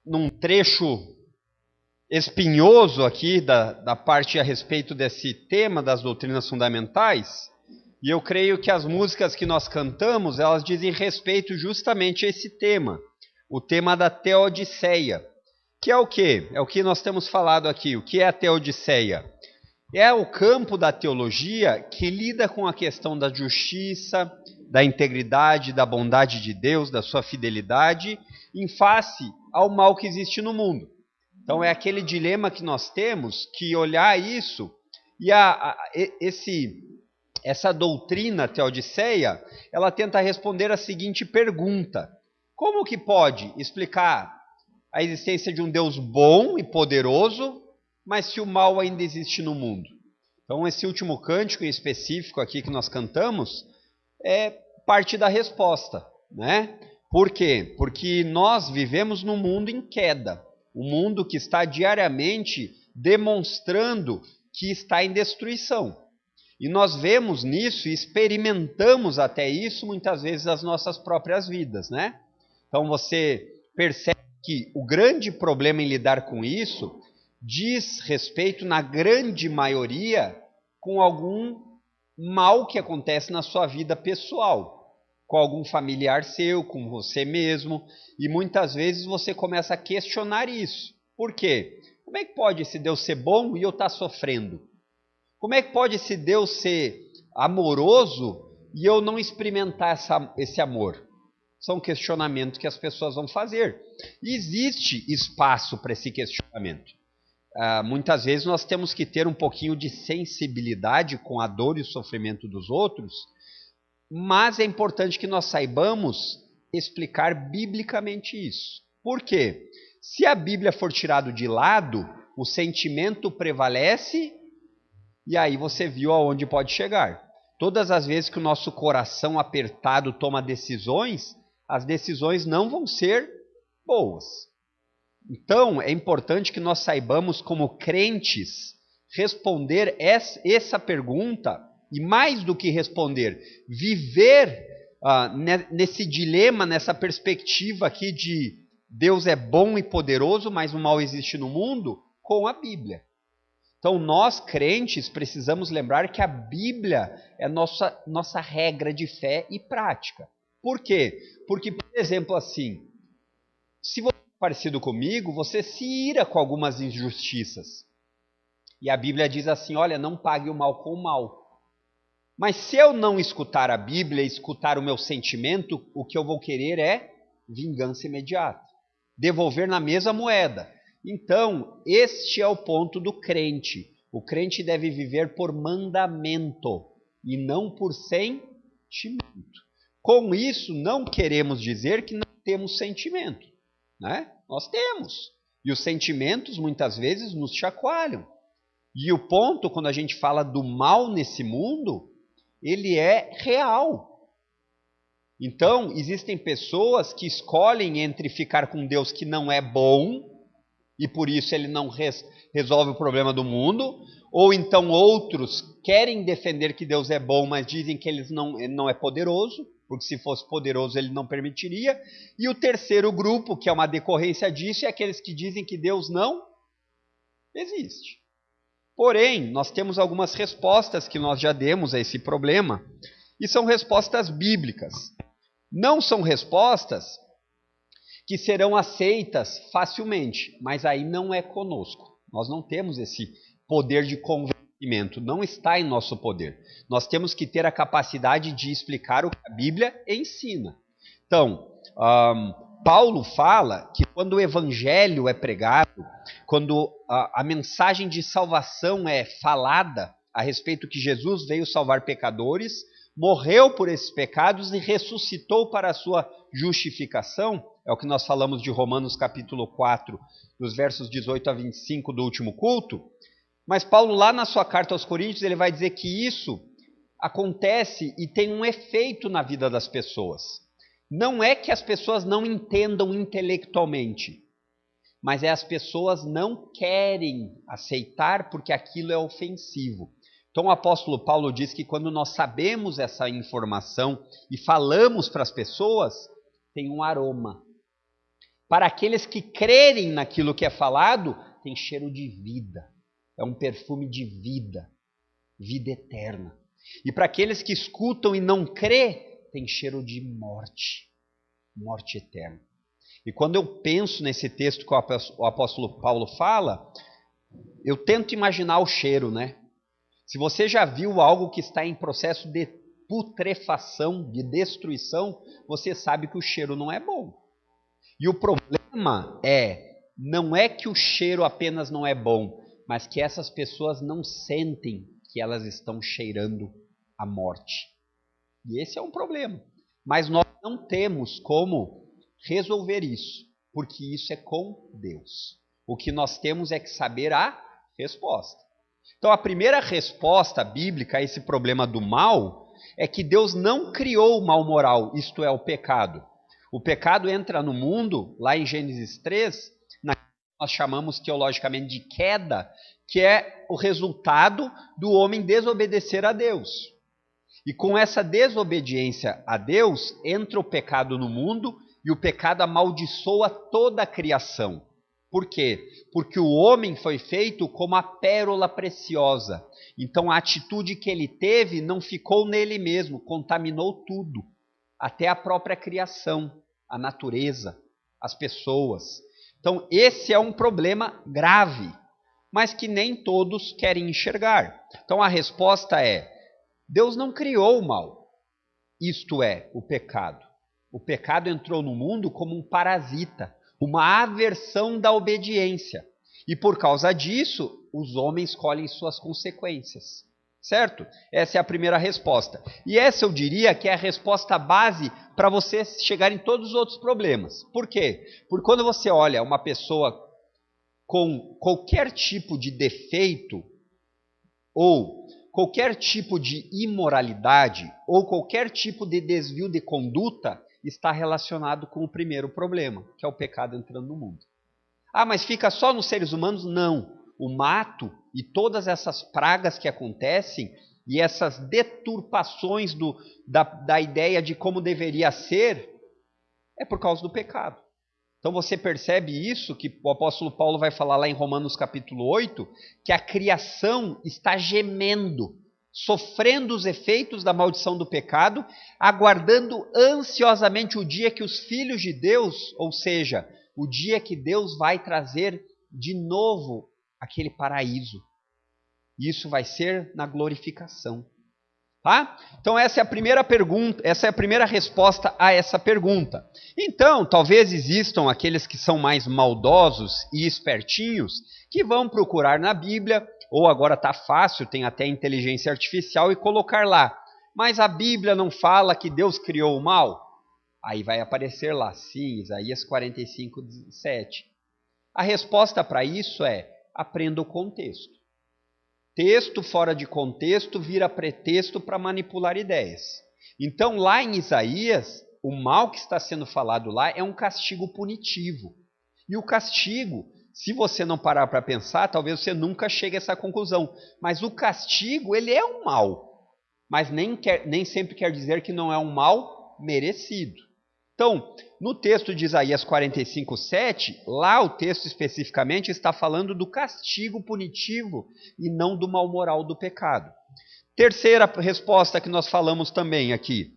num trecho espinhoso aqui da parte a respeito desse tema das doutrinas fundamentais, e eu creio que as músicas que nós cantamos, elas dizem respeito justamente a esse tema, o tema da Teodiceia, que é o quê? É o que nós temos falado aqui. O que é a Teodiceia? É o campo da teologia que lida com a questão da justiça, da integridade, da bondade de Deus, da sua fidelidade, em face ao mal que existe no mundo. Então é aquele dilema que nós temos que olhar isso e essa doutrina teodiceia, ela tenta responder a seguinte pergunta: como que pode explicar a existência de um Deus bom e poderoso, mas se o mal ainda existe no mundo? Então esse último cântico em específico aqui que nós cantamos é parte da resposta, né? Por quê? Porque nós vivemos num mundo em queda, um mundo que está diariamente demonstrando que está em destruição. E nós vemos nisso e experimentamos até isso muitas vezes nas nossas próprias vidas, né? Então você percebe que o grande problema em lidar com isso diz respeito, na grande maioria, com algum mal que acontece na sua vida pessoal, com algum familiar seu, com você mesmo, e muitas vezes você começa a questionar isso. Por quê? Como é que pode esse Deus ser bom e eu estar sofrendo? Como é que pode esse Deus ser amoroso e eu não experimentar esse amor? São questionamentos que as pessoas vão fazer. E existe espaço para esse questionamento. Muitas vezes nós temos que ter um pouquinho de sensibilidade com a dor e o sofrimento dos outros, mas é importante que nós saibamos explicar biblicamente isso. Por quê? Se a Bíblia for tirado de lado, o sentimento prevalece e aí você viu aonde pode chegar. Todas as vezes que o nosso coração apertado toma decisões, as decisões não vão ser boas. Então, é importante que nós saibamos, como crentes, responder essa pergunta, e mais do que responder, viver nesse dilema, nessa perspectiva aqui de Deus é bom e poderoso, mas o mal existe no mundo, com a Bíblia. Então, nós crentes precisamos lembrar que a Bíblia é nossa regra de fé e prática. Por quê? Porque, por exemplo, assim, se você é parecido comigo, você se ira com algumas injustiças. E a Bíblia diz assim, olha, não pague o mal com o mal. Mas se eu não escutar a Bíblia, escutar o meu sentimento, o que eu vou querer é vingança imediata. Devolver na mesma moeda. Então, este é o ponto do crente. O crente deve viver por mandamento e não por sentimento. Com isso, não queremos dizer que não temos sentimento, né? Nós temos. E os sentimentos, muitas vezes, nos chacoalham. E o ponto, quando a gente fala do mal nesse mundo, ele é real. Então, existem pessoas que escolhem entre ficar com Deus que não é bom, e por isso ele não resolve o problema do mundo, ou então outros querem defender que Deus é bom, mas dizem que ele não é poderoso, porque se fosse poderoso ele não permitiria. E o terceiro grupo, que é uma decorrência disso, é aqueles que dizem que Deus não existe. Porém, nós temos algumas respostas que nós já demos a esse problema, e são respostas bíblicas. Não são respostas que serão aceitas facilmente, mas aí não é conosco. Nós não temos esse poder de convencimento, não está em nosso poder. Nós temos que ter a capacidade de explicar o que a Bíblia ensina. Então, Paulo fala que quando o evangelho é pregado, quando a mensagem de salvação é falada a respeito que Jesus veio salvar pecadores, morreu por esses pecados e ressuscitou para a sua justificação, é o que nós falamos de Romanos capítulo 4, dos versos 18 a 25 do último culto. Mas Paulo, lá na sua carta aos Coríntios, ele vai dizer que isso acontece e tem um efeito na vida das pessoas. Não é que as pessoas não entendam intelectualmente, mas as pessoas não querem aceitar porque aquilo é ofensivo. Então o apóstolo Paulo diz que quando nós sabemos essa informação e falamos para as pessoas, tem um aroma. Para aqueles que crerem naquilo que é falado, tem cheiro de vida. É um perfume de vida, vida eterna. E para aqueles que escutam e não crê, tem cheiro de morte, morte eterna. E quando eu penso nesse texto que o apóstolo Paulo fala, eu tento imaginar o cheiro, né? Se você já viu algo que está em processo de putrefação, de destruição, você sabe que o cheiro não é bom. E o problema não é que o cheiro apenas não é bom, mas que essas pessoas não sentem que elas estão cheirando a morte. E esse é um problema. Mas nós não temos como resolver isso, porque isso é com Deus. O que nós temos é que saber a resposta. Então, a primeira resposta bíblica a esse problema do mal é que Deus não criou o mal moral, isto é, o pecado. O pecado entra no mundo, lá em Gênesis 3, nós chamamos teologicamente de queda, que é o resultado do homem desobedecer a Deus. E com essa desobediência a Deus, entra o pecado no mundo e o pecado amaldiçoa toda a criação. Por quê? Porque o homem foi feito como a pérola preciosa. Então a atitude que ele teve não ficou nele mesmo, contaminou tudo. Até a própria criação, a natureza, as pessoas. Então esse é um problema grave, mas que nem todos querem enxergar. Então a resposta é: Deus não criou o mal, isto é, o pecado. O pecado entrou no mundo como um parasita, uma aversão da obediência. E por causa disso, os homens colhem suas consequências. Certo? Essa é a primeira resposta. E essa eu diria que é a resposta base para você chegar em todos os outros problemas. Por quê? Porque quando você olha uma pessoa com qualquer tipo de defeito, ou qualquer tipo de imoralidade, ou qualquer tipo de desvio de conduta, está relacionado com o primeiro problema, que é o pecado entrando no mundo. Ah, mas fica só nos seres humanos? Não. O mato e todas essas pragas que acontecem e essas deturpações da ideia de como deveria ser, é por causa do pecado. Então você percebe isso, que o apóstolo Paulo vai falar lá em Romanos capítulo 8, que a criação está gemendo, sofrendo os efeitos da maldição do pecado, aguardando ansiosamente o dia que os filhos de Deus, ou seja, o dia que Deus vai trazer de novo aquele paraíso. Isso vai ser na glorificação. Tá? Então essa é a primeira pergunta, essa é a primeira resposta a essa pergunta. Então, talvez existam aqueles que são mais maldosos e espertinhos, que vão procurar na Bíblia, ou agora está fácil, tem até inteligência artificial, e colocar lá: mas a Bíblia não fala que Deus criou o mal? Aí vai aparecer lá, sim, Isaías 45, 7. A resposta para isso é: aprenda o contexto. Texto fora de contexto vira pretexto para manipular ideias. Então, lá em Isaías, o mal que está sendo falado lá é um castigo punitivo. E o castigo, se você não parar para pensar, talvez você nunca chegue a essa conclusão. Mas o castigo, ele é um mal. Mas nem sempre quer dizer que não é um mal merecido. Então, no texto de Isaías 45, 7, lá o texto especificamente está falando do castigo punitivo e não do mal moral do pecado. Terceira resposta que nós falamos também aqui: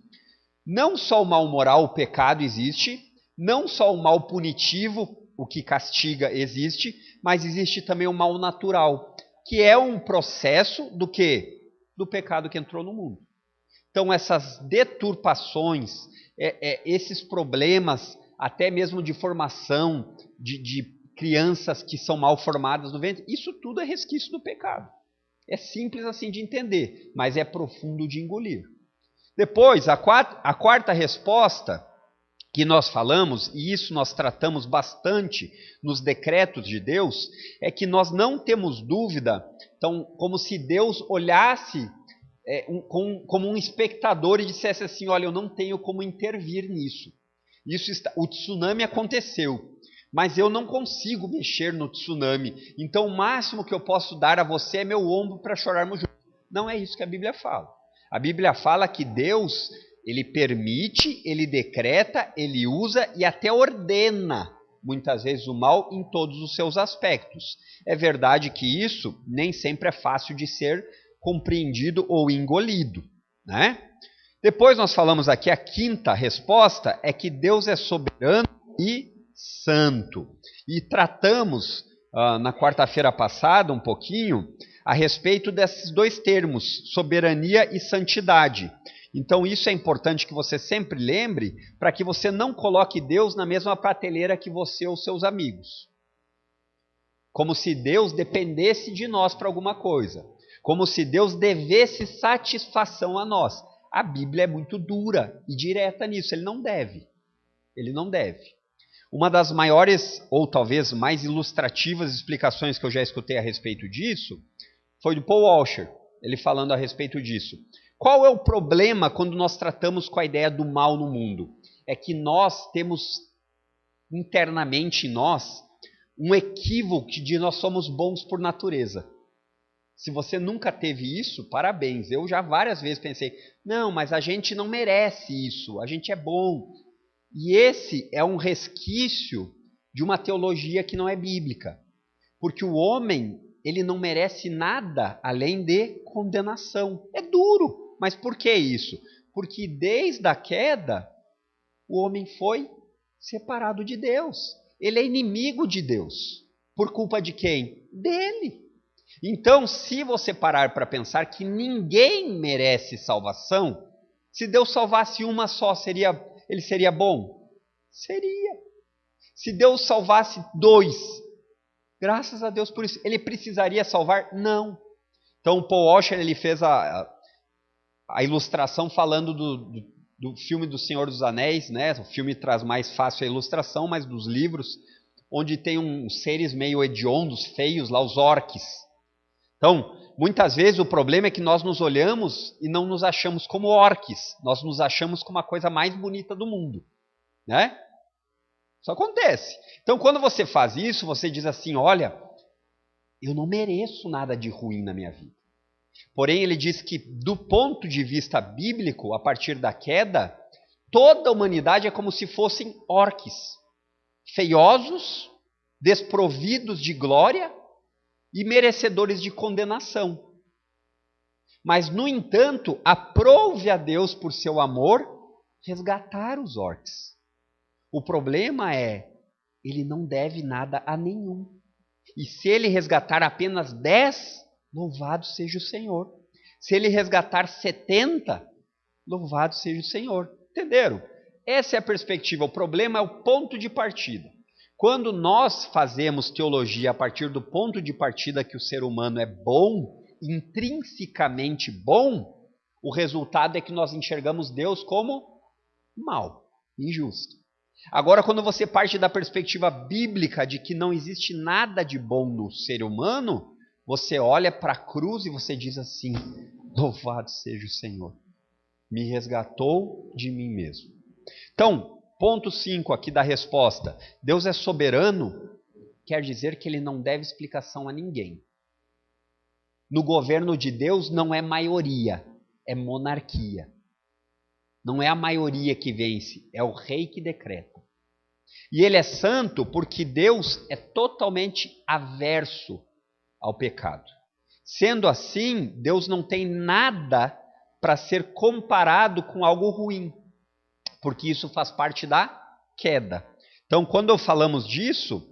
não só o mal moral, o pecado existe, não só o mal punitivo, o que castiga, existe, mas existe também o mal natural, que é um processo do quê? Do pecado que entrou no mundo. Então essas deturpações, esses problemas, até mesmo de formação, de crianças que são mal formadas no ventre, isso tudo é resquício do pecado. É simples assim de entender, mas é profundo de engolir. Depois, a quarta resposta que nós falamos, e isso nós tratamos bastante nos decretos de Deus, é que nós não temos dúvida, então, como se Deus olhasse como um espectador e dissesse assim: olha, eu não tenho como intervir nisso. O tsunami aconteceu, mas eu não consigo mexer no tsunami. Então o máximo que eu posso dar a você é meu ombro para chorarmos juntos. Não é isso que a Bíblia fala. A Bíblia fala que Deus, ele permite, ele decreta, ele usa e até ordena muitas vezes o mal em todos os seus aspectos. É verdade que isso nem sempre é fácil de ser compreendido ou engolido, né? Depois nós falamos aqui, a quinta resposta é que Deus é soberano e santo. E tratamos na quarta-feira passada um pouquinho a respeito desses dois termos, soberania e santidade. Então isso é importante que você sempre lembre, para que você não coloque Deus na mesma prateleira que você ou seus amigos. Como se Deus dependesse de nós para alguma coisa. Como se Deus devesse satisfação a nós. A Bíblia é muito dura e direta nisso. Ele não deve. Ele não deve. Uma das maiores, ou talvez mais ilustrativas explicações que eu já escutei a respeito disso, foi do Paul Washer, ele falando a respeito disso. Qual é o problema quando nós tratamos com a ideia do mal no mundo? É que nós temos internamente em nós um equívoco de nós somos bons por natureza. Se você nunca teve isso, parabéns. Eu já várias vezes pensei, não, mas a gente não merece isso, a gente é bom. E esse é um resquício de uma teologia que não é bíblica. Porque o homem, ele não merece nada além de condenação. É duro, mas por que isso? Porque desde a queda, o homem foi separado de Deus. Ele é inimigo de Deus. Por culpa de quem? Dele. Então, se você parar para pensar que ninguém merece salvação, se Deus salvasse uma só, ele seria bom? Seria. Se Deus salvasse dois, graças a Deus por isso, ele precisaria salvar? Não. Então, o Paul Washer, ele fez a ilustração falando do filme do Senhor dos Anéis, né? O filme traz mais fácil a ilustração, mas dos livros, onde tem uns seres meio hediondos, feios, lá os orques. Então, muitas vezes o problema é que nós nos olhamos e não nos achamos como orques. Nós nos achamos como a coisa mais bonita do mundo, né? Isso acontece. Então, quando você faz isso, você diz assim, olha, eu não mereço nada de ruim na minha vida. Porém, ele diz que, do ponto de vista bíblico, a partir da queda, toda a humanidade é como se fossem orques, feiosos, desprovidos de glória e merecedores de condenação. Mas, no entanto, aprove a Deus, por seu amor, resgatar os orques. O problema é, ele não deve nada a nenhum. E se ele resgatar apenas 10, louvado seja o Senhor. Se ele resgatar 70, louvado seja o Senhor. Entenderam? Essa é a perspectiva. O problema é o ponto de partida. Quando nós fazemos teologia a partir do ponto de partida que o ser humano é bom, intrinsecamente bom, o resultado é que nós enxergamos Deus como mal, injusto. Agora, quando você parte da perspectiva bíblica de que não existe nada de bom no ser humano, você olha para a cruz e você diz assim, louvado seja o Senhor, me resgatou de mim mesmo. Então, ponto 5 aqui da resposta, Deus é soberano, quer dizer que ele não deve explicação a ninguém. No governo de Deus não é maioria, é monarquia. Não é a maioria que vence, é o rei que decreta. E ele é santo porque Deus é totalmente averso ao pecado. Sendo assim, Deus não tem nada para ser comparado com algo ruim, porque isso faz parte da queda. Então, quando falamos disso,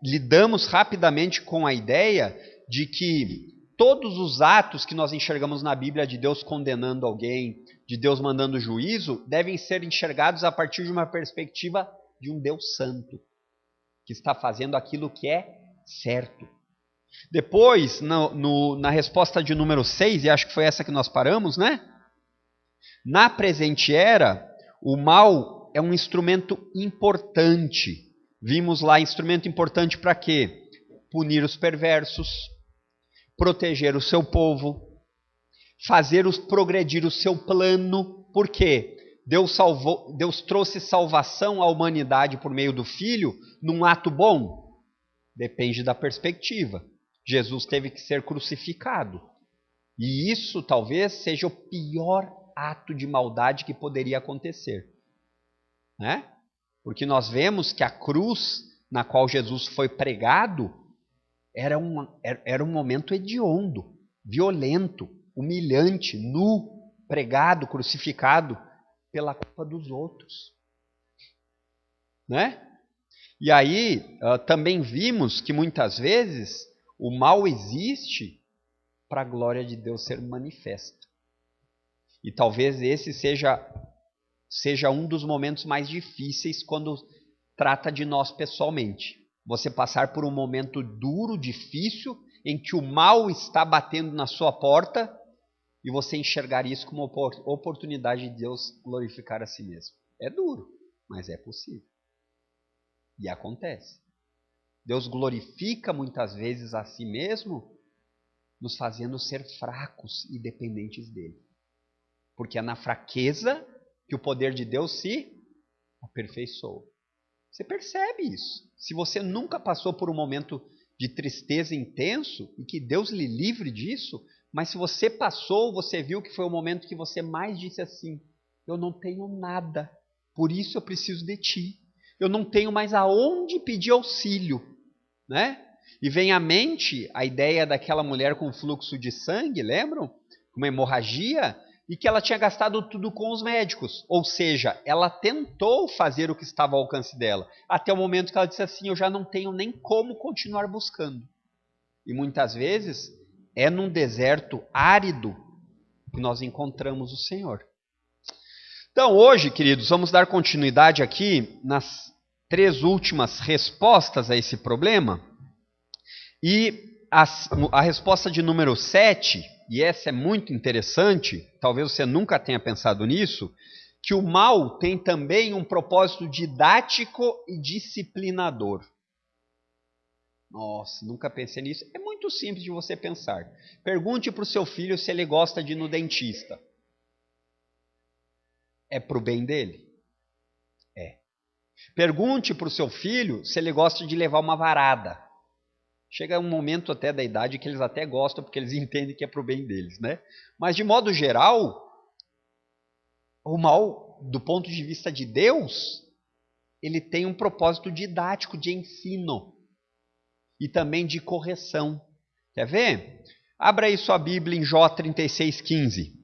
lidamos rapidamente com a ideia de que todos os atos que nós enxergamos na Bíblia de Deus condenando alguém, de Deus mandando juízo, devem ser enxergados a partir de uma perspectiva de um Deus santo, que está fazendo aquilo que é certo. Depois, na resposta de número 6, e acho que foi essa que nós paramos, né? Na presente era, o mal é um instrumento importante. Vimos lá, instrumento importante para quê? Punir os perversos, proteger o seu povo, progredir o seu plano. Por quê? Deus trouxe salvação à humanidade por meio do Filho num ato bom? Depende da perspectiva. Jesus teve que ser crucificado. E isso talvez seja o pior ato de maldade que poderia acontecer, né? Porque nós vemos que a cruz na qual Jesus foi pregado era um momento hediondo, violento, humilhante, nu, pregado, crucificado pela culpa dos outros. Né? E aí também vimos que muitas vezes o mal existe para a glória de Deus ser manifesta. E talvez esse seja um dos momentos mais difíceis quando trata de nós pessoalmente. Você passar por um momento duro, difícil, em que o mal está batendo na sua porta e você enxergar isso como oportunidade de Deus glorificar a si mesmo. É duro, mas é possível. E acontece. Deus glorifica muitas vezes a si mesmo, nos fazendo ser fracos e dependentes dele. Porque é na fraqueza que o poder de Deus se aperfeiçoa. Você percebe isso. Se você nunca passou por um momento de tristeza intenso, e que Deus lhe livre disso, mas se você passou, você viu que foi o momento que você mais disse assim: eu não tenho nada, por isso eu preciso de ti. Eu não tenho mais aonde pedir auxílio, né? E vem à mente a ideia daquela mulher com fluxo de sangue, lembram? Uma hemorragia, e que ela tinha gastado tudo com os médicos. Ou seja, ela tentou fazer o que estava ao alcance dela, até o momento que ela disse assim: eu já não tenho nem como continuar buscando. E muitas vezes é num deserto árido que nós encontramos o Senhor. Então hoje, queridos, vamos dar continuidade aqui nas 3 últimas respostas a esse problema. E a resposta de número 7, e essa é muito interessante, talvez você nunca tenha pensado nisso, que o mal tem também um propósito didático e disciplinador. Nossa, nunca pensei nisso. É muito simples de você pensar. Pergunte para o seu filho se ele gosta de ir no dentista. É para o bem dele? É. Pergunte para o seu filho se ele gosta de levar uma varada. Chega um momento até da idade que eles até gostam, porque eles entendem que é para o bem deles, né? Mas de modo geral, o mal, do ponto de vista de Deus, ele tem um propósito didático de ensino e também de correção. Quer ver? Abra aí sua Bíblia em Jó 36:15.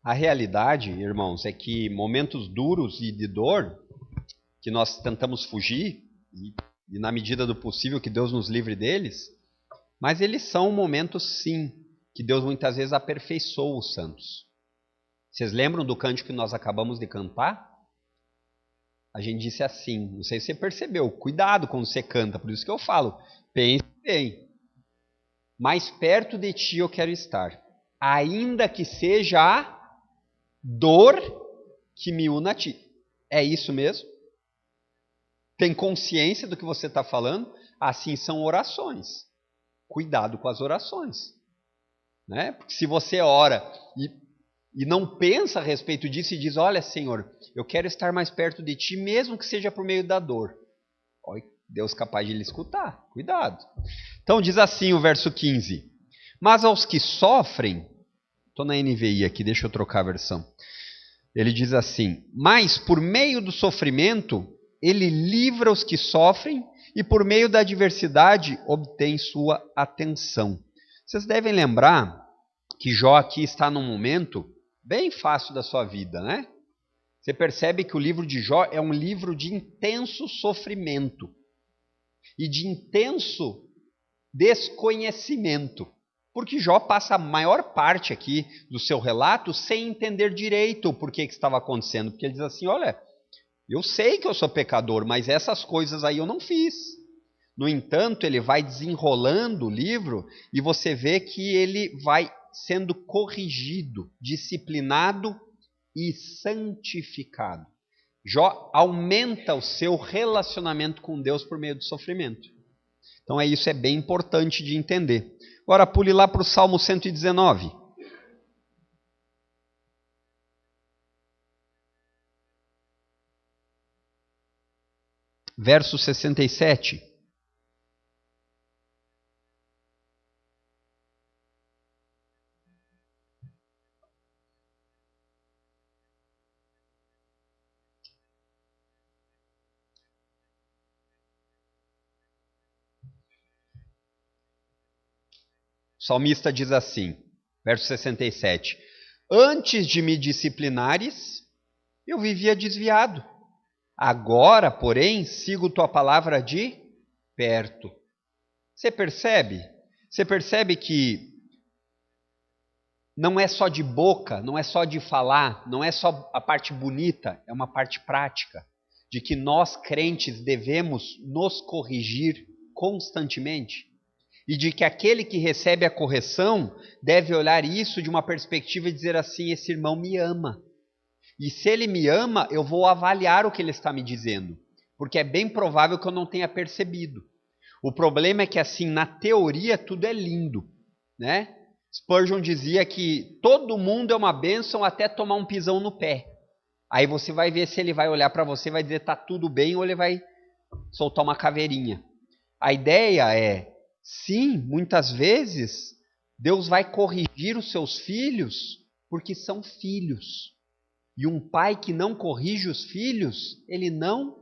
A realidade, irmãos, é que momentos duros e de dor, que nós tentamos fugir, e na medida do possível que Deus nos livre deles, mas eles são momentos, sim, que Deus muitas vezes aperfeiçoa os santos. Vocês lembram do cântico que nós acabamos de cantar? A gente disse assim, não sei se você percebeu, cuidado quando você canta, por isso que eu falo, pense bem. Mais perto de ti eu quero estar, ainda que seja a dor que me una a ti. É isso mesmo? Tem consciência do que você está falando? Assim são orações. Cuidado com as orações. Né? Porque se você ora e não pensa a respeito disso e diz: olha, Senhor, eu quero estar mais perto de ti, mesmo que seja por meio da dor. Olha, Deus capaz de lhe escutar. Cuidado. Então diz assim o verso 15. Mas aos que sofrem, estou na NVI aqui, deixa eu trocar a versão. Ele diz assim: mas por meio do sofrimento, ele livra os que sofrem e por meio da adversidade obtém sua atenção. Vocês devem lembrar que Jó aqui está num momento bem fácil da sua vida, né? Você percebe que o livro de Jó é um livro de intenso sofrimento e de intenso desconhecimento. Porque Jó passa a maior parte aqui do seu relato sem entender direito o porquê que estava acontecendo. Porque ele diz assim: olha, eu sei que eu sou pecador, mas essas coisas aí eu não fiz. No entanto, ele vai desenrolando o livro e você vê que ele vai sendo corrigido, disciplinado e santificado. Jó aumenta o seu relacionamento com Deus por meio do sofrimento. Então isso é bem importante de entender. Agora pule lá para o Salmo 119. Verso 67. O salmista diz assim, verso 67, antes de me disciplinares, eu vivia desviado. Agora, porém, sigo tua palavra de perto. Você percebe? Você percebe que não é só de boca, não é só de falar, não é só a parte bonita, é uma parte prática, de que nós crentes devemos nos corrigir constantemente. E de que aquele que recebe a correção deve olhar isso de uma perspectiva e dizer assim, esse irmão me ama. E se ele me ama, eu vou avaliar o que ele está me dizendo. Porque é bem provável que eu não tenha percebido. O problema é que assim, na teoria, tudo é lindo, né? Spurgeon dizia que todo mundo é uma bênção até tomar um pisão no pé. Aí você vai ver se ele vai olhar para você e vai dizer tá tudo bem ou ele vai soltar uma caveirinha. A ideia é, sim, muitas vezes, Deus vai corrigir os seus filhos porque são filhos. E um pai que não corrige os filhos, ele não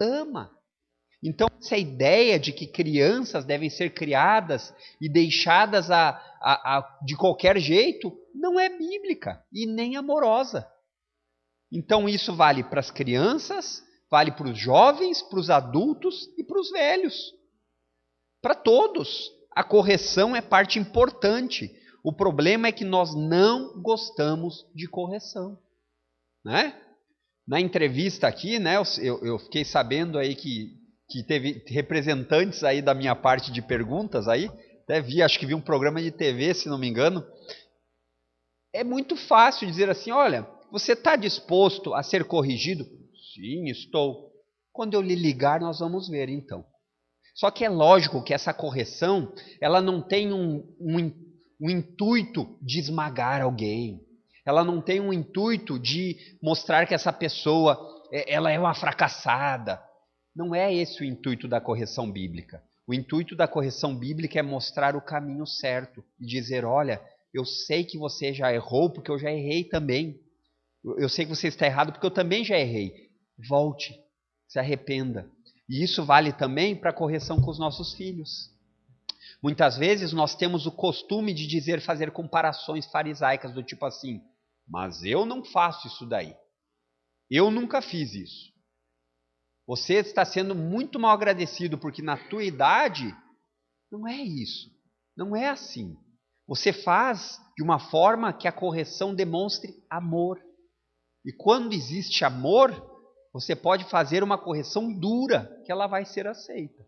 ama. Então, essa ideia de que crianças devem ser criadas e deixadas de qualquer jeito, não é bíblica e nem amorosa. Então, isso vale para as crianças, vale para os jovens, para os adultos e para os velhos. Para todos, a correção é parte importante. O problema é que nós não gostamos de correção, né? Na entrevista aqui, né, eu fiquei sabendo aí que teve representantes aí da minha parte de perguntas aí, até acho que vi um programa de TV, se não me engano. É muito fácil dizer assim, olha, você está disposto a ser corrigido? Sim, estou. Quando eu lhe ligar, nós vamos ver então. Só que é lógico que essa correção, ela não tem um intuito de esmagar alguém. Ela não tem um intuito de mostrar que essa pessoa ela é uma fracassada. Não é esse o intuito da correção bíblica. O intuito da correção bíblica é mostrar o caminho certo e dizer, olha, eu sei que você já errou porque eu já errei também. Eu sei que você está errado porque eu também já errei. Volte, se arrependa. E isso vale também para a correção com os nossos filhos. Muitas vezes nós temos o costume de fazer comparações farisaicas do tipo assim, mas eu não faço isso daí. Eu nunca fiz isso. Você está sendo muito mal agradecido porque na tua idade não é isso. Não é assim. Você faz de uma forma que a correção demonstre amor. E quando existe amor, você pode fazer uma correção dura, que ela vai ser aceita.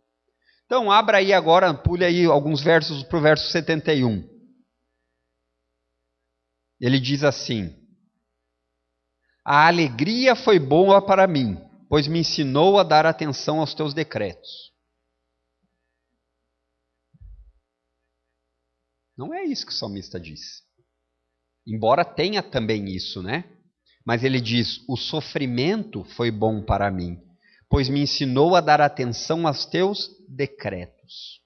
Então, abra aí agora, pule aí alguns versos para o verso 71. Ele diz assim, a alegria foi boa para mim, pois me ensinou a dar atenção aos teus decretos. Não é isso que o salmista diz. Embora tenha também isso, né? Mas ele diz, o sofrimento foi bom para mim, pois me ensinou a dar atenção aos teus decretos.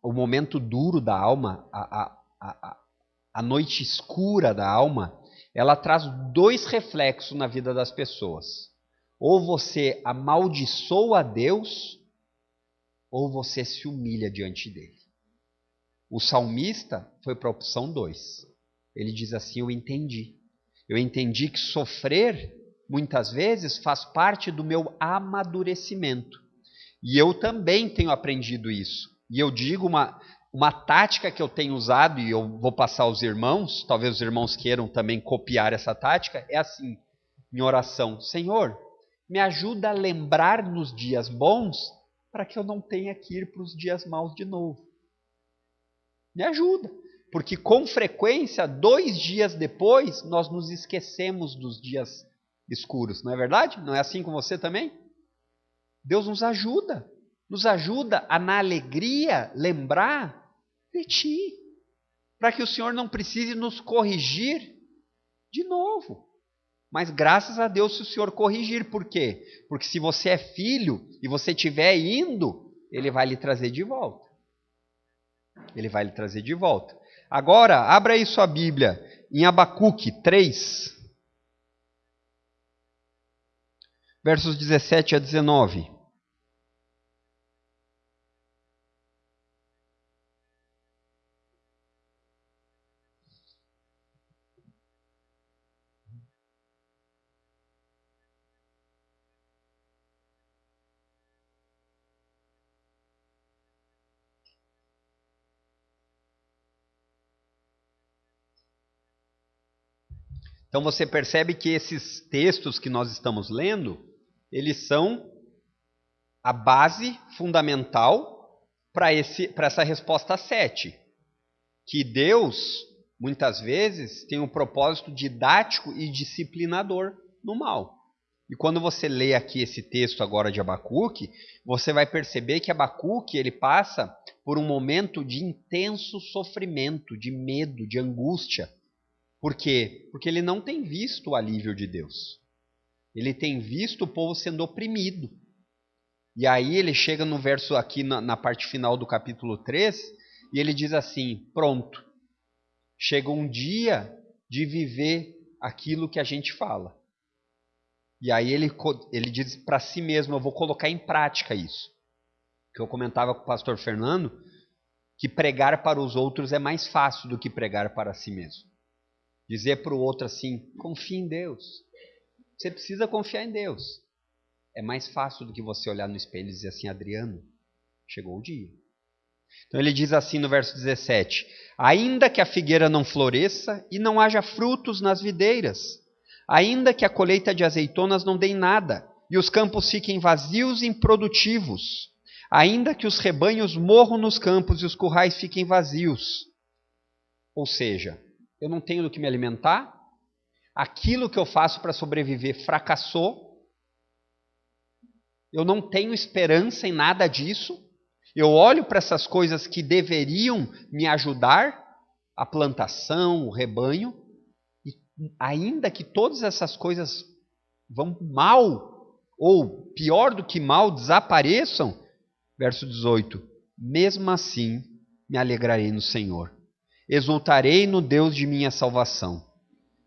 O momento duro da alma, a noite escura da alma, ela traz dois reflexos na vida das pessoas. Ou você amaldiçoa a Deus, ou você se humilha diante dele. O salmista foi para a opção 2. Ele diz assim, eu entendi. Eu entendi que sofrer, muitas vezes, faz parte do meu amadurecimento. E eu também tenho aprendido isso. E eu digo uma tática que eu tenho usado, e eu vou passar aos irmãos, talvez os irmãos queiram também copiar essa tática, é assim, em oração, Senhor, me ajuda a lembrar nos dias bons, para que eu não tenha que ir para os dias maus de novo. Me ajuda. Porque com frequência, 2 dias depois, nós nos esquecemos dos dias escuros, não é verdade? Não é assim com você também? Deus nos ajuda a na alegria lembrar de Ti, para que o Senhor não precise nos corrigir de novo. Mas graças a Deus se o Senhor corrigir, por quê? Porque se você é filho e você estiver indo, Ele vai lhe trazer de volta. Ele vai lhe trazer de volta. Agora, abra aí sua Bíblia em Abacuque 3, versos 17 a 19. Então você percebe que esses textos que nós estamos lendo, eles são a base fundamental para essa resposta 7. Que Deus, muitas vezes, tem um propósito didático e disciplinador no mal. E quando você lê aqui esse texto agora de Abacuque, você vai perceber que Abacuque ele passa por um momento de intenso sofrimento, de medo, de angústia. Por quê? Porque ele não tem visto o alívio de Deus. Ele tem visto o povo sendo oprimido. E aí ele chega no verso aqui, na parte final do capítulo 3, e ele diz assim, pronto, chega um dia de viver aquilo que a gente fala. E aí ele diz para si mesmo, eu vou colocar em prática isso. Que eu comentava com o pastor Fernando, que pregar para os outros é mais fácil do que pregar para si mesmo. Dizer para o outro assim, confie em Deus. Você precisa confiar em Deus. É mais fácil do que você olhar no espelho e dizer assim, Adriano, chegou o dia. Então ele diz assim no verso 17, ainda que a figueira não floresça e não haja frutos nas videiras, ainda que a colheita de azeitonas não dê nada, e os campos fiquem vazios e improdutivos, ainda que os rebanhos morram nos campos e os currais fiquem vazios. Ou seja, eu não tenho do que me alimentar, aquilo que eu faço para sobreviver fracassou, eu não tenho esperança em nada disso, eu olho para essas coisas que deveriam me ajudar, a plantação, o rebanho, e ainda que todas essas coisas vão mal, ou pior do que mal, desapareçam, verso 18, mesmo assim me alegrarei no Senhor, exultarei no Deus de minha salvação.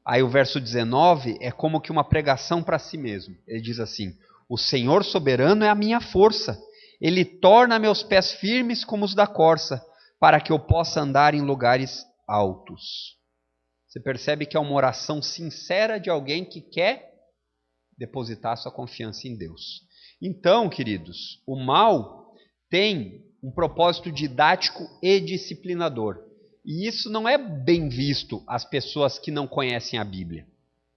Aí o verso 19 é como que uma pregação para si mesmo. Ele diz assim, o Senhor soberano é a minha força, Ele torna meus pés firmes como os da corça, para que eu possa andar em lugares altos. Você percebe que é uma oração sincera de alguém que quer depositar sua confiança em Deus. Então, queridos, o mal tem um propósito didático e disciplinador. E isso não é bem visto às pessoas que não conhecem a Bíblia,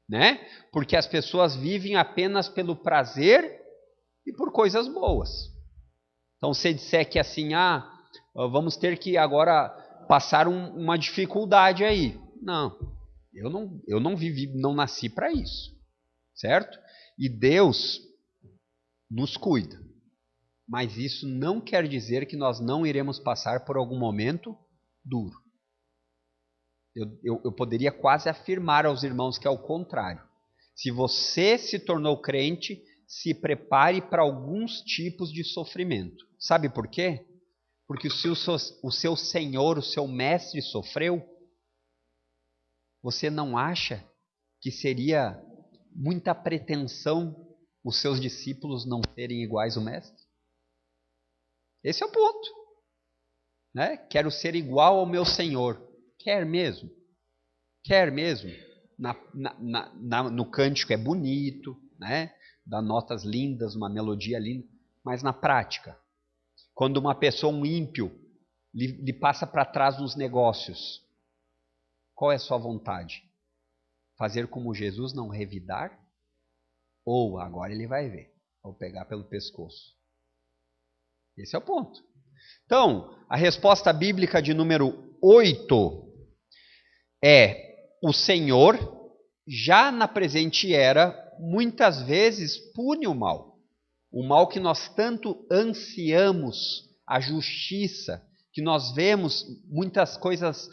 né? Porque as pessoas vivem apenas pelo prazer e por coisas boas. Então, se disser que assim, vamos ter que agora passar uma dificuldade aí. Não, eu não vivi, não nasci para isso, certo? E Deus nos cuida. Mas isso não quer dizer que nós não iremos passar por algum momento duro. Eu poderia quase afirmar aos irmãos que é o contrário. Se você se tornou crente, se prepare para alguns tipos de sofrimento. Sabe por quê? Porque o seu Senhor, o seu Mestre sofreu. Você não acha que seria muita pretensão os seus discípulos não serem iguais ao Mestre? Esse é o ponto. Né? Quero ser igual ao meu Senhor. Quer mesmo? Quer mesmo? No cântico é bonito, né? Dá notas lindas, uma melodia linda, mas na prática, quando uma pessoa, um ímpio, lhe passa para trás nos negócios, qual é a sua vontade? Fazer como Jesus, não revidar? Ou agora ele vai ver, vou pegar pelo pescoço. Esse é o ponto. Então, a resposta bíblica de número 8 o Senhor, já na presente era, muitas vezes pune o mal que nós tanto ansiamos, a justiça, que nós vemos muitas coisas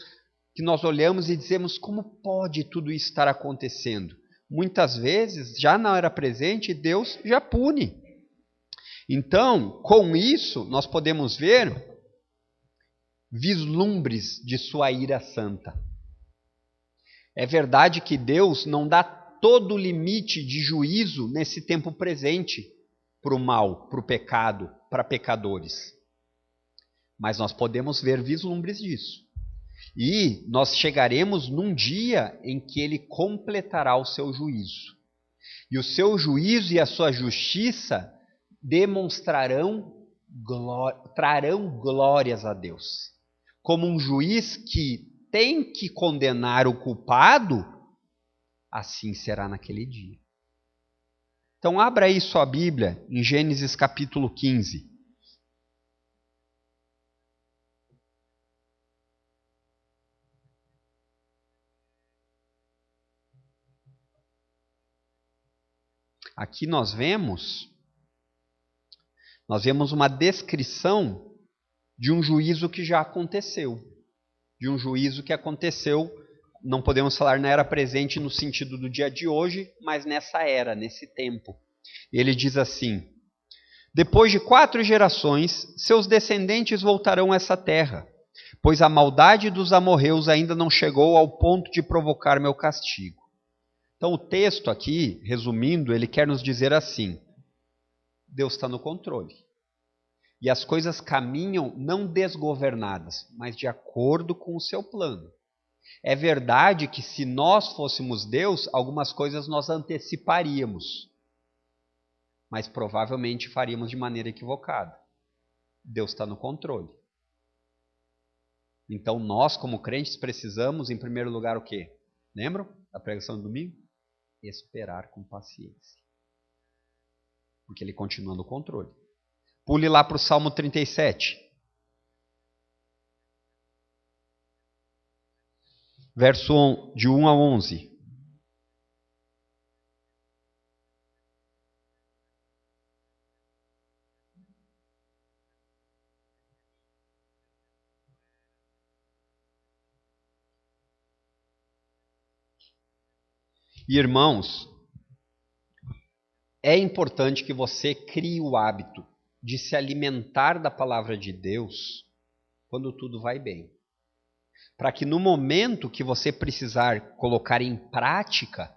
que nós olhamos e dizemos, como pode tudo isso estar acontecendo? Muitas vezes, já na era presente, Deus já pune. Então, com isso, nós podemos ver vislumbres de sua ira santa. É verdade que Deus não dá todo o limite de juízo nesse tempo presente para o mal, para o pecado, para pecadores. Mas nós podemos ver vislumbres disso. E nós chegaremos num dia em que ele completará o seu juízo. E o seu juízo e a sua justiça trarão glórias a Deus. Como um juiz que tem que condenar o culpado, assim será naquele dia. Então abra aí sua Bíblia em Gênesis capítulo 15. Aqui nós vemos uma descrição de um juízo que já aconteceu. De um juízo que aconteceu, não podemos falar na era presente no sentido do dia de hoje, mas nessa era, nesse tempo. Ele diz assim: depois de 4 gerações, seus descendentes voltarão a essa terra, pois a maldade dos amorreus ainda não chegou ao ponto de provocar meu castigo. Então o texto aqui, resumindo, ele quer nos dizer assim: Deus está no controle. E as coisas caminham não desgovernadas, mas de acordo com o seu plano. É verdade que se nós fôssemos Deus, algumas coisas nós anteciparíamos, mas provavelmente faríamos de maneira equivocada. Deus está no controle. Então nós, como crentes, precisamos, em primeiro lugar, o quê? Lembram da pregação do domingo? Esperar com paciência. Porque ele continua no controle. Pule lá para o Salmo 37. Verso de 1 a 11. Irmãos, é importante que você crie o hábito de se alimentar da palavra de Deus quando tudo vai bem. Para que no momento que você precisar colocar em prática,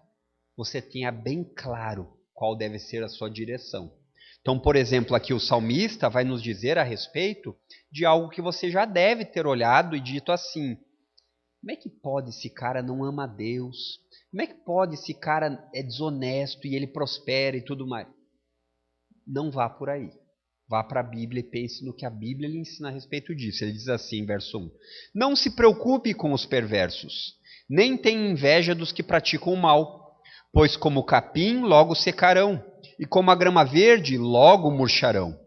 você tenha bem claro qual deve ser a sua direção. Então, por exemplo, aqui o salmista vai nos dizer a respeito de algo que você já deve ter olhado e dito assim: como é que pode esse cara não ama a Deus? Como é que pode esse cara é desonesto e ele prospera e tudo mais? Não vá por aí. Vá para a Bíblia e pense no que a Bíblia lhe ensina a respeito disso. Ele diz assim, verso 1. Não se preocupe com os perversos, nem tenha inveja dos que praticam o mal, pois como o capim logo secarão, e como a grama verde logo murcharão.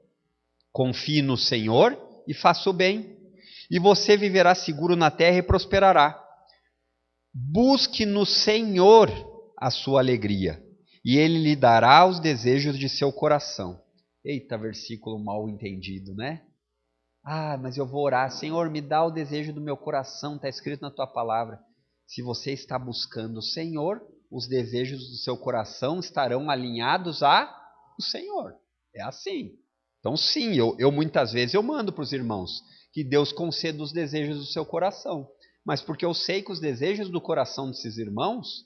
Confie no Senhor e faça o bem, e você viverá seguro na terra e prosperará. Busque no Senhor a sua alegria, e Ele lhe dará os desejos de seu coração. Eita, versículo mal entendido, né? Ah, mas eu vou orar. Senhor, me dá o desejo do meu coração, está escrito na tua palavra. Se você está buscando o Senhor, os desejos do seu coração estarão alinhados ao Senhor. É assim. Então sim, eu muitas vezes eu mando para os irmãos que Deus conceda os desejos do seu coração. Mas porque eu sei que os desejos do coração desses irmãos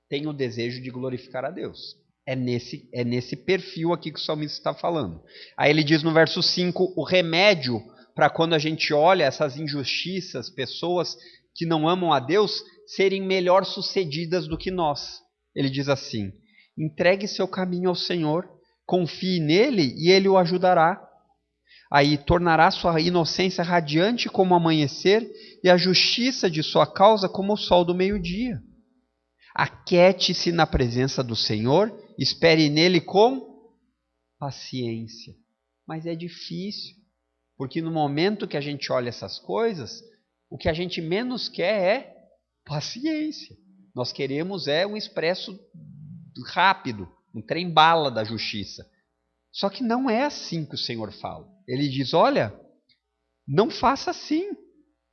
têm o desejo de glorificar a Deus. É nesse perfil aqui que o salmista está falando. Aí ele diz no verso 5, o remédio para quando a gente olha essas injustiças, pessoas que não amam a Deus, serem melhor sucedidas do que nós. Ele diz assim: entregue seu caminho ao Senhor, confie nele e ele o ajudará. Aí tornará sua inocência radiante como o amanhecer e a justiça de sua causa como o sol do meio-dia. Aquiete-se na presença do Senhor, espere nele com paciência. Mas é difícil, porque no momento que a gente olha essas coisas, o que a gente menos quer é Paciência. Nós queremos um expresso rápido, um trem-bala da justiça. Só que não é assim que o Senhor fala. Ele diz, olha, não faça assim.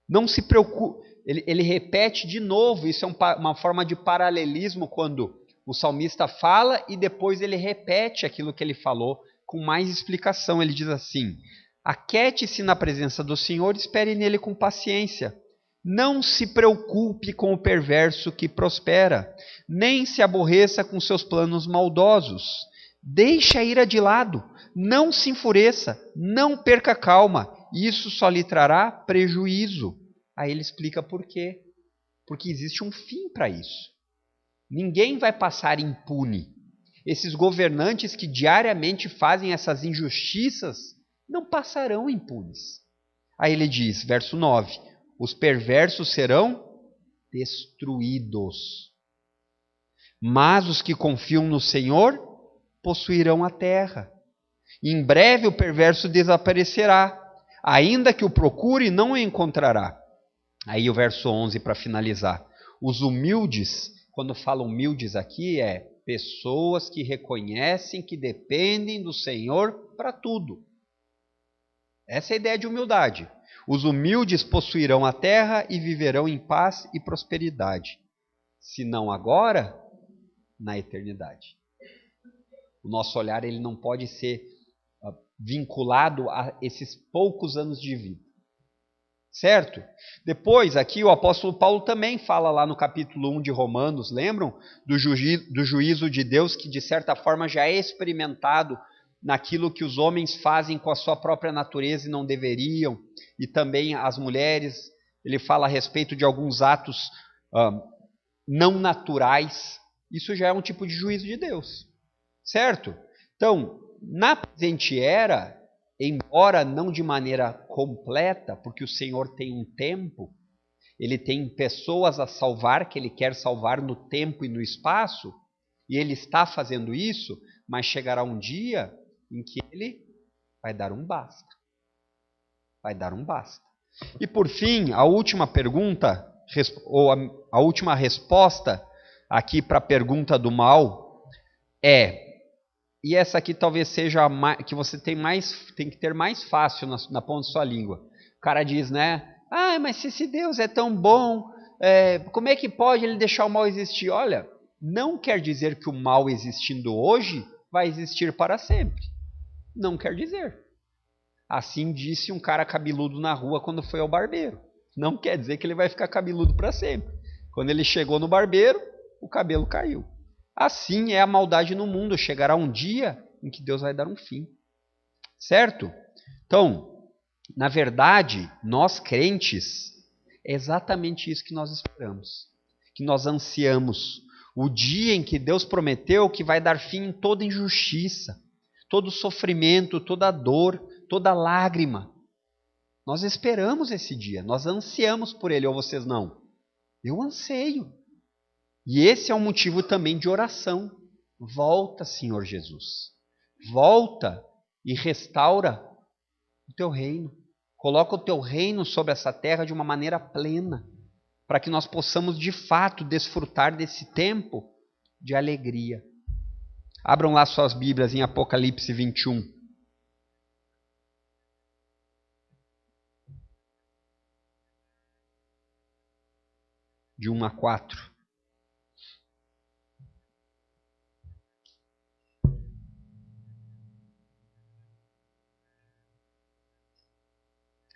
Não se preocupe. Ele repete de novo, isso é uma forma de paralelismo quando o salmista fala e depois ele repete aquilo que ele falou com mais explicação. Ele diz assim, aquiete-se na presença do Senhor, espere nele com paciência. Não se preocupe com o perverso que prospera, nem se aborreça com seus planos maldosos. Deixe a ira de lado, não se enfureça, não perca a calma, isso só lhe trará prejuízo. Aí ele explica por quê. Porque existe um fim para isso. Ninguém vai passar impune. Esses governantes que diariamente fazem essas injustiças não passarão impunes. Aí ele diz, verso 9, os perversos serão destruídos. Mas os que confiam no Senhor possuirão a terra. E em breve o perverso desaparecerá. Ainda que o procure, não o encontrará. Aí o verso 11 para finalizar. Os humildes, quando fala humildes aqui, pessoas que reconhecem que dependem do Senhor para tudo. Essa é a ideia de humildade. Os humildes possuirão a terra e viverão em paz e prosperidade. Se não agora, na eternidade. O nosso olhar ele não pode ser vinculado a esses poucos anos de vida. Certo? Depois, aqui o apóstolo Paulo também fala lá no capítulo 1 de Romanos, lembram? Do juízo de Deus que de certa forma já é experimentado naquilo que os homens fazem com a sua própria natureza e não deveriam. E também as mulheres, ele fala a respeito de alguns atos não naturais. Isso já é um tipo de juízo de Deus. Certo? Então, na presente era, embora não de maneira completa, porque o Senhor tem um tempo, ele tem pessoas a salvar, que ele quer salvar no tempo e no espaço, e ele está fazendo isso, mas chegará um dia em que ele vai dar um basta. Vai dar um basta. E por fim, a última pergunta, ou a última resposta aqui para a pergunta do mal e essa aqui talvez seja a que você tem que ter mais fácil na ponta da sua língua. O cara diz, né? Ah, mas se esse Deus é tão bom, como é que pode ele deixar o mal existir? Olha, não quer dizer que o mal existindo hoje vai existir para sempre. Não quer dizer. Assim disse um cara cabeludo na rua quando foi ao barbeiro. Não quer dizer que ele vai ficar cabeludo para sempre. Quando ele chegou no barbeiro, o cabelo caiu. Assim é a maldade no mundo. Chegará um dia em que Deus vai dar um fim. Certo? Então, na verdade, nós crentes, é exatamente isso que nós esperamos. Que nós ansiamos. O dia em que Deus prometeu que vai dar fim em toda injustiça, todo sofrimento, toda dor, toda lágrima. Nós esperamos esse dia. Nós ansiamos por ele, ou vocês não? Eu anseio. E esse é um motivo também de oração. Volta, Senhor Jesus. Volta e restaura o teu reino. Coloca o teu reino sobre essa terra de uma maneira plena, para que nós possamos de fato desfrutar desse tempo de alegria. Abram lá suas Bíblias em Apocalipse 21. De 1 a 4.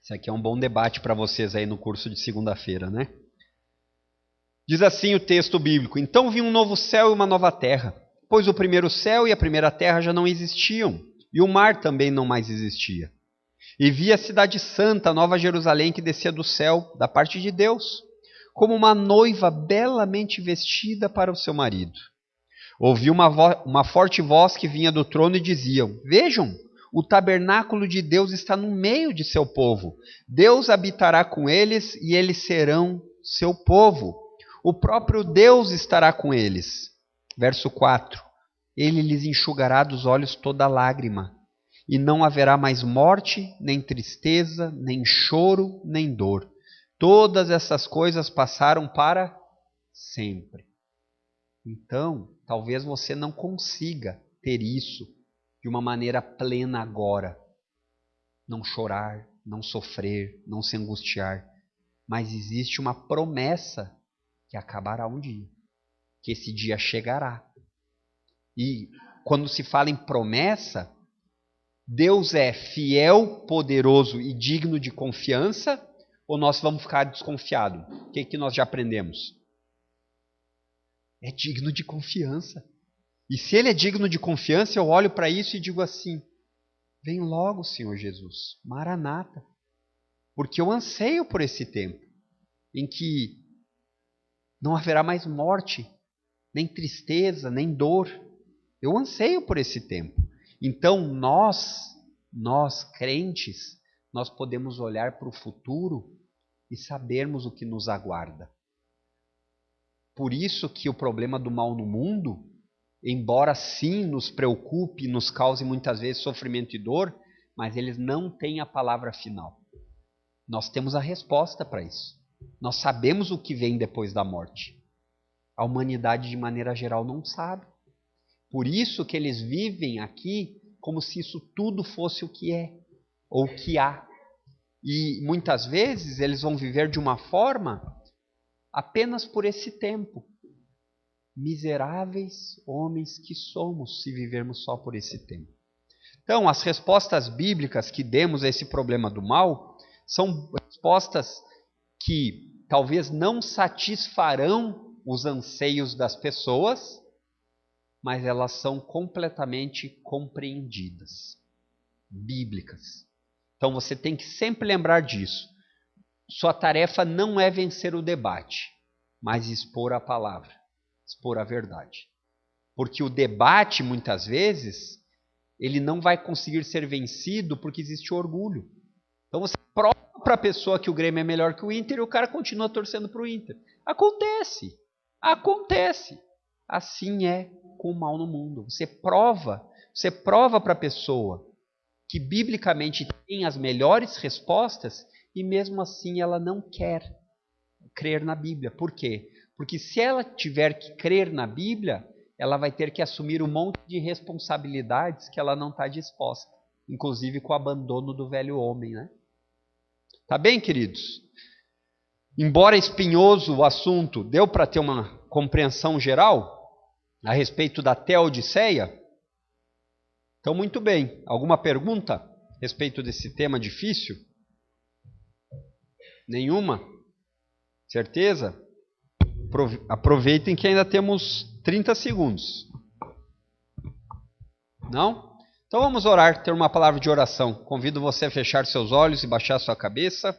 Isso aqui é um bom debate para vocês aí no curso de segunda-feira, né? Diz assim o texto bíblico: Então vi um novo céu e uma nova terra, pois o primeiro céu e a primeira terra já não existiam, e o mar também não mais existia. E vi a cidade santa, a Nova Jerusalém, que descia do céu, da parte de Deus, como uma noiva belamente vestida para o seu marido. Ouvi uma forte voz que vinha do trono e diziam: Vejam, o tabernáculo de Deus está no meio de seu povo. Deus habitará com eles e eles serão seu povo. O próprio Deus estará com eles. Verso 4. Ele lhes enxugará dos olhos toda lágrima, e não haverá mais morte, nem tristeza, nem choro, nem dor. Todas essas coisas passaram para sempre. Então, talvez você não consiga ter isso de uma maneira plena agora. Não chorar, não sofrer, não se angustiar. Mas existe uma promessa que acabará um dia, que esse dia chegará. E quando se fala em promessa, Deus é fiel, poderoso e digno de confiança, ou nós vamos ficar desconfiados? O que nós já aprendemos? É digno de confiança. E se ele é digno de confiança, eu olho para isso e digo assim: vem logo, Senhor Jesus, Maranata. Porque eu anseio por esse tempo em que não haverá mais morte, nem tristeza, nem dor. Eu anseio por esse tempo. Então nós crentes, nós podemos olhar para o futuro e sabermos o que nos aguarda. Por isso que o problema do mal no mundo, embora sim nos preocupe, nos cause muitas vezes sofrimento e dor, mas eles não têm a palavra final. Nós temos a resposta para isso. Nós sabemos o que vem depois da morte. A humanidade, de maneira geral, não sabe. Por isso que eles vivem aqui como se isso tudo fosse o que é, ou o que há. E muitas vezes eles vão viver de uma forma apenas por esse tempo. Miseráveis homens que somos se vivermos só por esse tempo. Então, as respostas bíblicas que demos a esse problema do mal são respostas que talvez não satisfarão os anseios das pessoas, mas elas são completamente compreendidas, bíblicas. Então você tem que sempre lembrar disso. Sua tarefa não é vencer o debate, mas expor a palavra, expor a verdade. Porque o debate, muitas vezes, ele não vai conseguir ser vencido porque existe orgulho. Então você prova para a pessoa que o Grêmio é melhor que o Inter e o cara continua torcendo para o Inter. Acontece. Assim é com o mal no mundo. Você prova para a pessoa que biblicamente tem as melhores respostas e mesmo assim ela não quer crer na Bíblia. Por quê? Porque se ela tiver que crer na Bíblia, ela vai ter que assumir um monte de responsabilidades que ela não está disposta. Inclusive com o abandono do velho homem, né? Tá bem, queridos? Embora espinhoso o assunto, deu para ter uma compreensão geral a respeito da Teodiceia? Então, muito bem. Alguma pergunta a respeito desse tema difícil? Nenhuma? Certeza? Aproveitem que ainda temos 30 segundos. Não? Então vamos orar, ter uma palavra de oração. Convido você a fechar seus olhos e baixar sua cabeça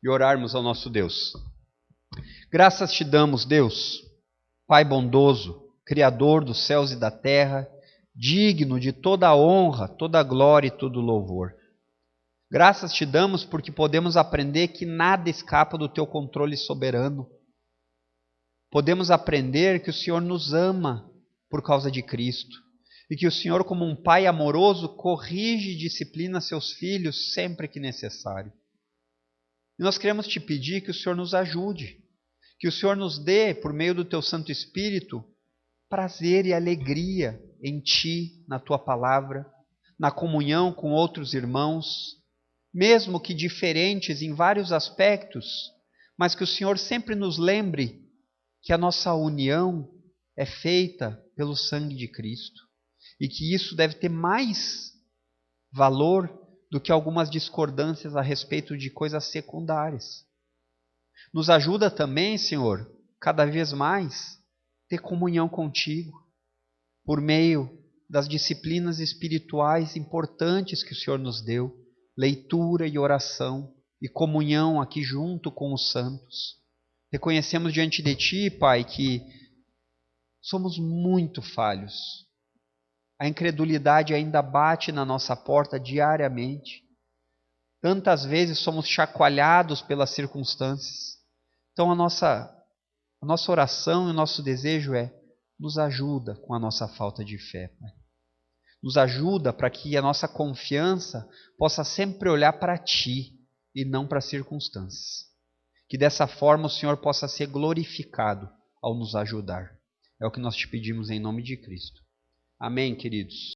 e orarmos ao nosso Deus. Graças te damos, Deus, Pai bondoso, Criador dos céus e da terra, digno de toda a honra, toda a glória e todo o louvor. Graças te damos porque podemos aprender que nada escapa do teu controle soberano. Podemos aprender que o Senhor nos ama por causa de Cristo e que o Senhor, como um pai amoroso, corrige e disciplina seus filhos sempre que necessário. E nós queremos te pedir que o Senhor nos ajude, que o Senhor nos dê, por meio do teu Santo Espírito, prazer e alegria em ti, na tua palavra, na comunhão com outros irmãos, mesmo que diferentes em vários aspectos, mas que o Senhor sempre nos lembre que a nossa união é feita pelo sangue de Cristo e que isso deve ter mais valor do que algumas discordâncias a respeito de coisas secundárias. Nos ajuda também, Senhor, cada vez mais ter comunhão contigo, por meio das disciplinas espirituais importantes que o Senhor nos deu, leitura e oração e comunhão aqui junto com os santos. Reconhecemos diante de Ti, Pai, que somos muito falhos. A incredulidade ainda bate na nossa porta diariamente. Tantas vezes somos chacoalhados pelas circunstâncias. Então a nossa oração e o nosso desejo é: nos ajuda com a nossa falta de fé, Pai. Nos ajuda para que a nossa confiança possa sempre olhar para Ti e não para as circunstâncias. Que dessa forma o Senhor possa ser glorificado ao nos ajudar. É o que nós te pedimos em nome de Cristo. Amém, queridos?